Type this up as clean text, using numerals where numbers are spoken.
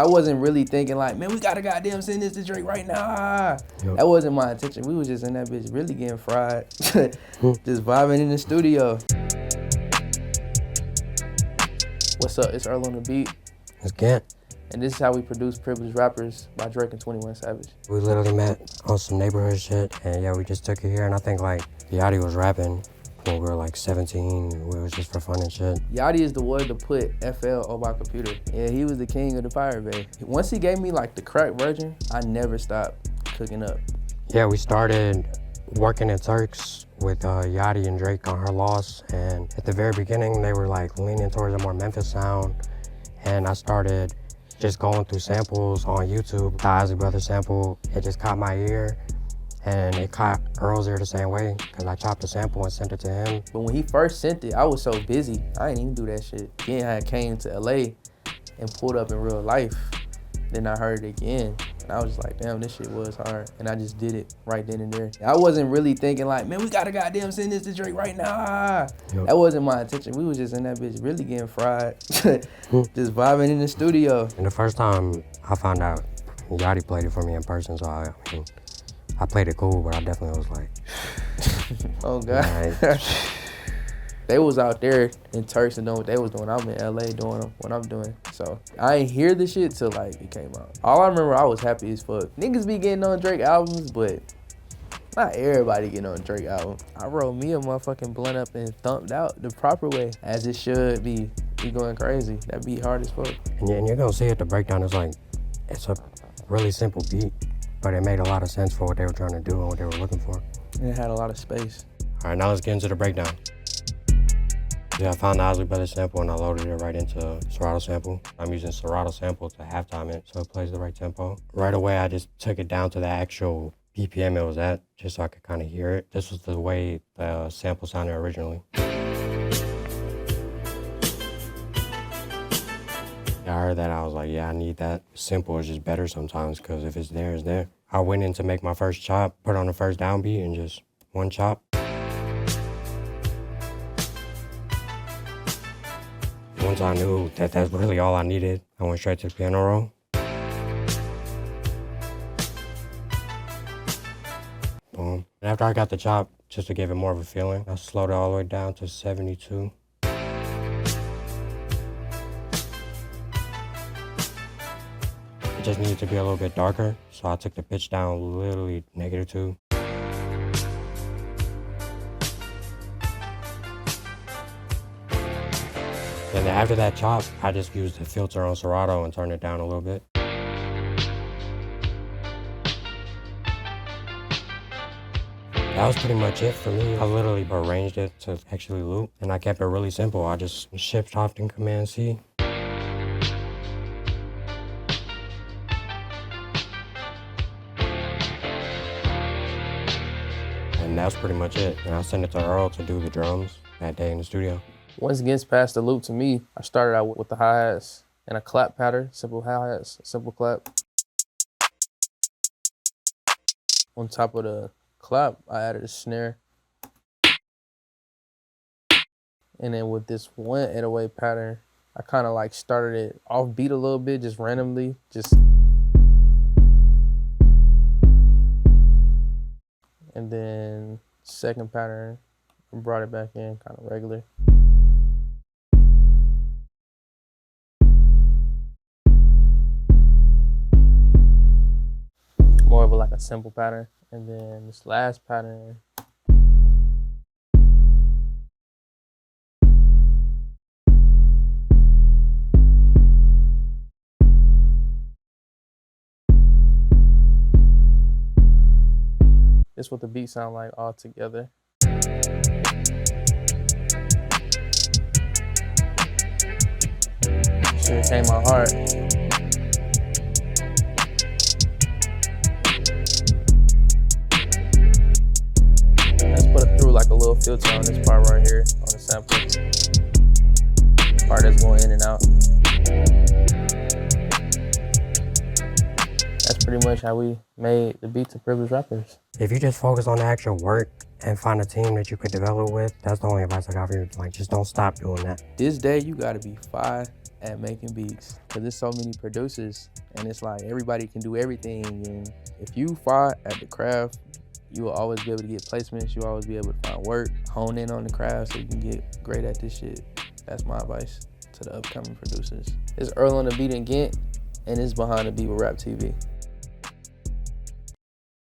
I wasn't really thinking like, man, we gotta goddamn send this to Drake right now. Yep. That wasn't my intention. We was just in that bitch really getting fried. Just vibing in the studio. What's up? It's Earl on the beat. It's GENT. And this is how we produce Privileged Rappers by Drake and 21 Savage. We literally met on some neighborhood shit, and yeah, we just took it here, and I think like Yachty was rapping when we were like 17, it was just for fun and shit. Yachty is the one to put FL on my computer. Yeah, he was the king of the Pirate Bay. Once he gave me like the crack version, I never stopped cooking up. Yeah, we started working at Turks with Yachty and Drake on Her Loss, and at the very beginning, they were like leaning towards a more Memphis sound, and I started just going through samples on YouTube. The Isley Brothers sample, it just caught my ear, and it caught Earl's ear the same way, because I chopped the sample and sent it to him. But when he first sent it, I was so busy, I didn't even do that shit. Then I came to LA and pulled up in real life. Then I heard it again, and I was just like, damn, this shit was hard. And I just did it right then and there. I wasn't really thinking like, man, we gotta goddamn send this to Drake right now. Yep. That wasn't my intention. We was just in that bitch really getting fried. Just vibing in the studio. And the first time I found out, Yachty played it for me in person, so I played it cool, but I definitely was like, oh God. They was out there in Turks and doing what they was doing. I'm in LA doing what I'm doing. So I ain't hear the shit till like it came out. All I remember, I was happy as fuck. Niggas be getting on Drake albums, but not everybody getting on Drake album. I rolled me a motherfucking blunt up and thumped out the proper way, as it should be. Be going crazy. That beat hard as fuck. And you're gonna see it, the breakdown is like, it's a really simple beat, but it made a lot of sense for what they were trying to do and what they were looking for. And it had a lot of space. All right, now let's get into the breakdown. Yeah, I found the Isley Brothers sample and I loaded it right into Serato sample. I'm using Serato sample to halftime it so it plays the right tempo. Right away, I just took it down to the actual BPM it was at, just so I could kind of hear it. This was the way the sample sounded originally. I heard that, I was like, yeah, I need that. Simple is just better sometimes, because if it's there, it's there. I went in to make my first chop, put on the first downbeat, and just one chop. Once I knew that that's really all I needed, I went straight to the piano roll. Boom. And after I got the chop, just to give it more of a feeling, I slowed it all the way down to 72. It just needed to be a little bit darker, so I took the pitch down literally -2. And then after that chop, I just used the filter on Serato and turned it down a little bit. That was pretty much it for me. I literally arranged it to actually loop, and I kept it really simple. I just shift off in Command C. And that's pretty much it. And I sent it to Earl to do the drums that day in the studio. Once GENT passed the loop to me, I started out with the hi-hats and a clap pattern, simple hi-hats, simple clap. On top of the clap, I added a snare. And then with this one 808 pattern, I kind of like started it off beat a little bit, just randomly, and then second pattern, brought it back in kind of regular. More of like a simple pattern. And then this last pattern, this is what the beat sound like all together. Shit came out hard. Like a little filter on this part right here on the sample. Part that's going in and out. That's pretty much how we made the Beat to Privileged Rappers. If you just focus on the actual work and find a team that you could develop with, that's the only advice I got for you. Like, just don't stop doing that. This day, you gotta be fire at making beats. Cause there's so many producers and it's like everybody can do everything. And if you fire at the craft, you will always be able to get placements. You'll always be able to find work, hone in on the craft so you can get great at this shit. That's my advice to the upcoming producers. It's Earl on the Beat and GENT, and it's Behind the Beat with RapTV.